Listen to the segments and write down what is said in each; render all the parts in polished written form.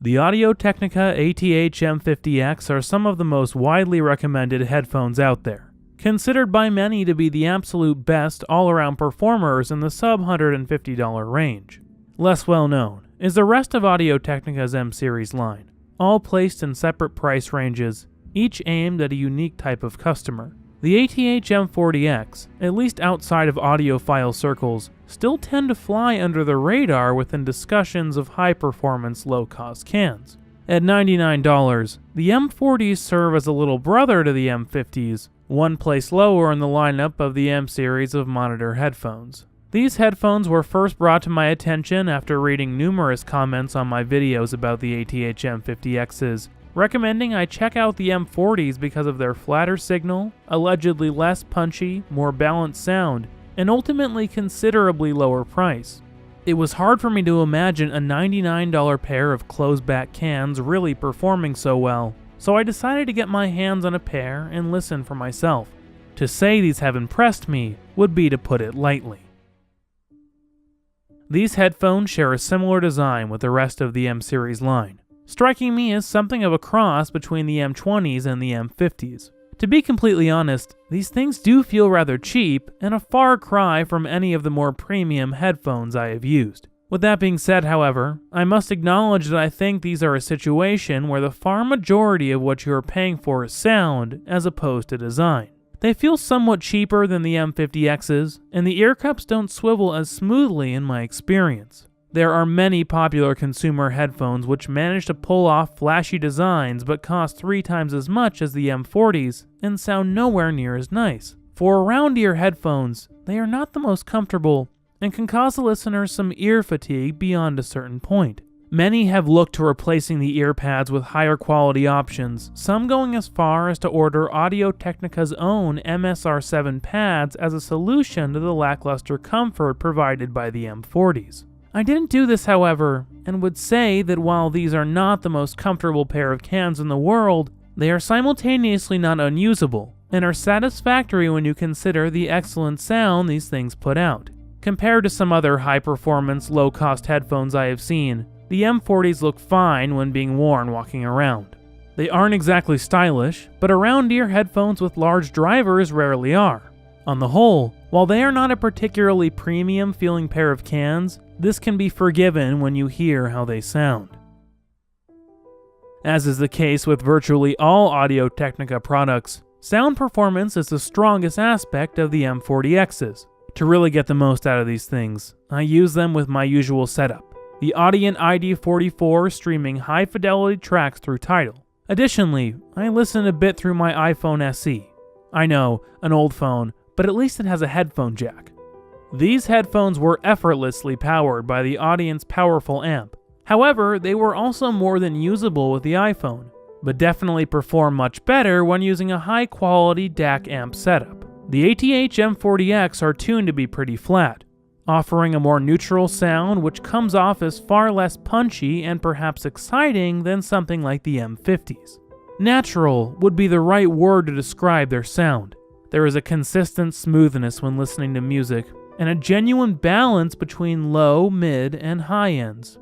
The Audio-Technica ATH-M50X are some of the most widely recommended headphones out there, considered by many to be the absolute best all-around performers in the sub-$150 range. Less well known is the rest of Audio-Technica's M-Series line, all placed in separate price ranges, each aimed at a unique type of customer. The ATH-M40X, at least outside of audiophile circles, still tend to fly under the radar within discussions of high-performance, low-cost cans. At $99, the M40s serve as a little brother to the M50s, one place lower in the lineup of the M-series of monitor headphones. These headphones were first brought to my attention after reading numerous comments on my videos about the ATH-M50Xs, recommending I check out the M40s because of their flatter signal, allegedly less punchy, more balanced sound, and ultimately considerably lower price. It was hard for me to imagine a $99 pair of closed-back cans really performing so well, so I decided to get my hands on a pair and listen for myself. To say these have impressed me would be to put it lightly. These headphones share a similar design with the rest of the M-Series line, striking me as something of a cross between the M20s and the M50s. To be completely honest, these things do feel rather cheap and a far cry from any of the more premium headphones I have used. With that being said, however, I must acknowledge that I think these are a situation where the far majority of what you are paying for is sound as opposed to design. They feel somewhat cheaper than the M50Xs, and the ear cups don't swivel as smoothly in my experience. There are many popular consumer headphones which manage to pull off flashy designs but cost 3 times as much as the M40s and sound nowhere near as nice. For around-ear headphones, they are not the most comfortable and can cause the listener some ear fatigue beyond a certain point. Many have looked to replacing the ear pads with higher quality options, some going as far as to order Audio-Technica's own MSR7 pads as a solution to the lackluster comfort provided by the M40s. I didn't do this, however, and would say that while these are not the most comfortable pair of cans in the world, they are simultaneously not unusable, and are satisfactory when you consider the excellent sound these things put out. Compared to some other high-performance, low-cost headphones I have seen, the M40s look fine when being worn walking around. They aren't exactly stylish, but around-ear headphones with large drivers rarely are. On the whole, while they are not a particularly premium-feeling pair of cans, this can be forgiven when you hear how they sound. As is the case with virtually all Audio-Technica products, sound performance is the strongest aspect of the M40Xs. To really get the most out of these things, I use them with my usual setup, the Audient ID44 streaming high-fidelity tracks through Tidal. Additionally, I listen a bit through my iPhone SE. I know, an old phone, but at least it has a headphone jack. These headphones were effortlessly powered by the Audient's powerful amp. However, they were also more than usable with the iPhone, but definitely perform much better when using a high-quality DAC amp setup. The ATH-M40X are tuned to be pretty flat, offering a more neutral sound which comes off as far less punchy and perhaps exciting than something like the M50s. Natural would be the right word to describe their sound. There is a consistent smoothness when listening to music, and a genuine balance between low, mid, and high ends.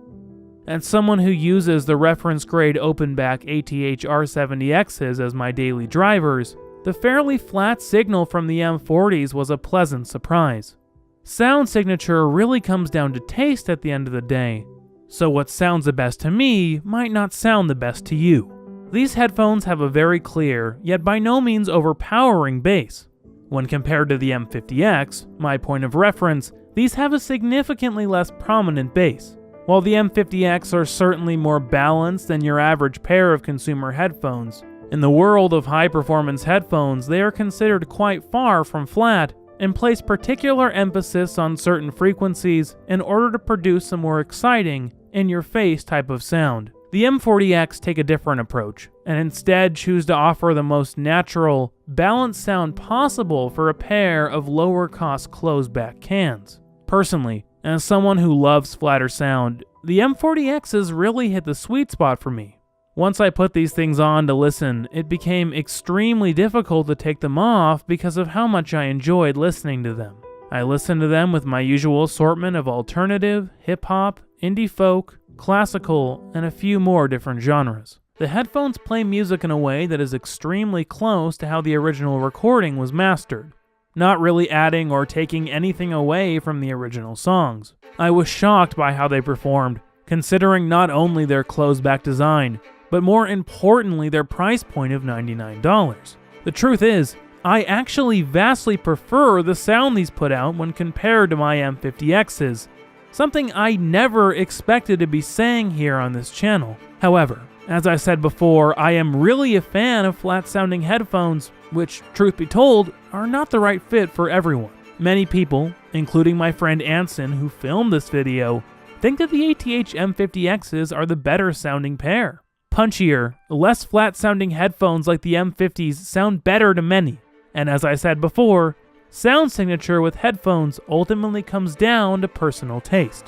As someone who uses the reference-grade open-back ATH-R70Xs as my daily drivers, the fairly flat signal from the M40s was a pleasant surprise. Sound signature really comes down to taste at the end of the day, so what sounds the best to me might not sound the best to you. These headphones have a very clear, yet by no means overpowering bass. When compared to the M50X, my point of reference, these have a significantly less prominent bass. While the M50X are certainly more balanced than your average pair of consumer headphones, in the world of high-performance headphones, they are considered quite far from flat and place particular emphasis on certain frequencies in order to produce a more exciting, in-your-face type of sound. The M40X take a different approach, and instead choose to offer the most natural, balanced sound possible for a pair of lower-cost closed-back cans. Personally, as someone who loves flatter sound, the M40Xs really hit the sweet spot for me. Once I put these things on to listen, it became extremely difficult to take them off because of how much I enjoyed listening to them. I listened to them with my usual assortment of alternative, hip-hop, indie folk, classical, and a few more different genres. The headphones play music in a way that is extremely close to how the original recording was mastered, not really adding or taking anything away from the original songs. I was shocked by how they performed, considering not only their closed-back design, but more importantly their price point of $99. The truth is, I actually vastly prefer the sound these put out when compared to my M50Xs, something I never expected to be saying here on this channel. However, as I said before, I am really a fan of flat-sounding headphones, which, truth be told, are not the right fit for everyone. Many people, including my friend Anson who filmed this video, think that the ATH-M50Xs are the better sounding pair. Punchier, less flat-sounding headphones like the M50s sound better to many, and as I said before, sound signature with headphones ultimately comes down to personal taste.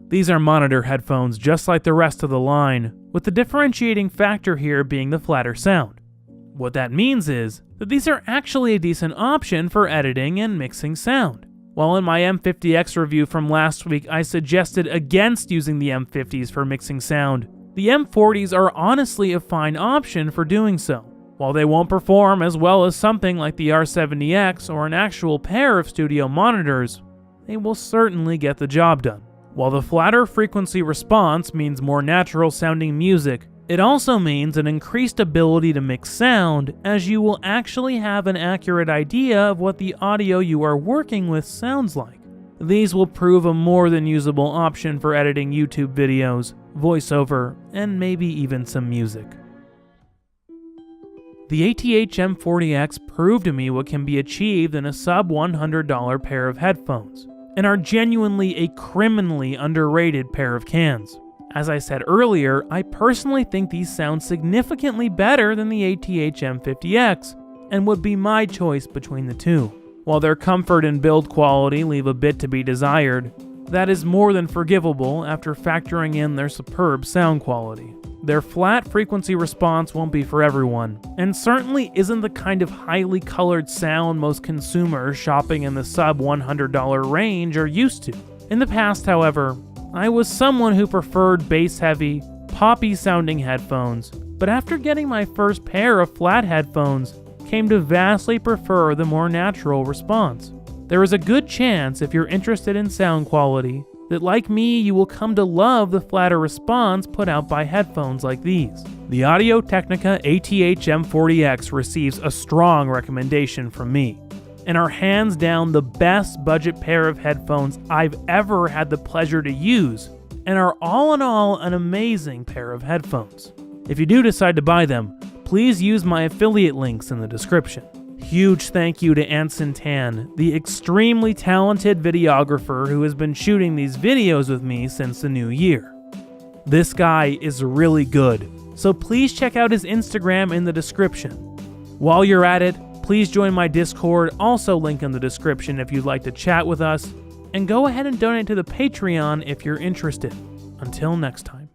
These are monitor headphones just like the rest of the line, with the differentiating factor here being the flatter sound. What that means is that these are actually a decent option for editing and mixing sound. While in my M50X review from last week I suggested against using the M50s for mixing sound, the M40s are honestly a fine option for doing so. While they won't perform as well as something like the R70X or an actual pair of studio monitors, they will certainly get the job done. While the flatter frequency response means more natural sounding music, it also means an increased ability to mix sound, as you will actually have an accurate idea of what the audio you are working with sounds like. These will prove a more than usable option for editing YouTube videos, voiceover, and maybe even some music. The ATH-M40X proved to me what can be achieved in a sub $100 pair of headphones, and are genuinely a criminally underrated pair of cans. As I said earlier, I personally think these sound significantly better than the ATH-M50X, and would be my choice between the two. While their comfort and build quality leave a bit to be desired, that is more than forgivable after factoring in their superb sound quality. Their flat frequency response won't be for everyone, and certainly isn't the kind of highly colored sound most consumers shopping in the sub $100 range are used to. In the past, however, I was someone who preferred bass-heavy, poppy-sounding headphones, but after getting my first pair of flat headphones, came to vastly prefer the more natural response. There is a good chance, if you're interested in sound quality, that like me, you will come to love the flatter response put out by headphones like these. The Audio-Technica ATH-M40X receives a strong recommendation from me, and are hands down the best budget pair of headphones I've ever had the pleasure to use, and are all in all an amazing pair of headphones. If you do decide to buy them, please use my affiliate links in the description. Huge thank you to Anson Tan, the extremely talented videographer who has been shooting these videos with me since the new year. This guy is really good, so please check out his Instagram in the description. While you're at it, please join my Discord, also link in the description if you'd like to chat with us, and go ahead and donate to the Patreon if you're interested. Until next time.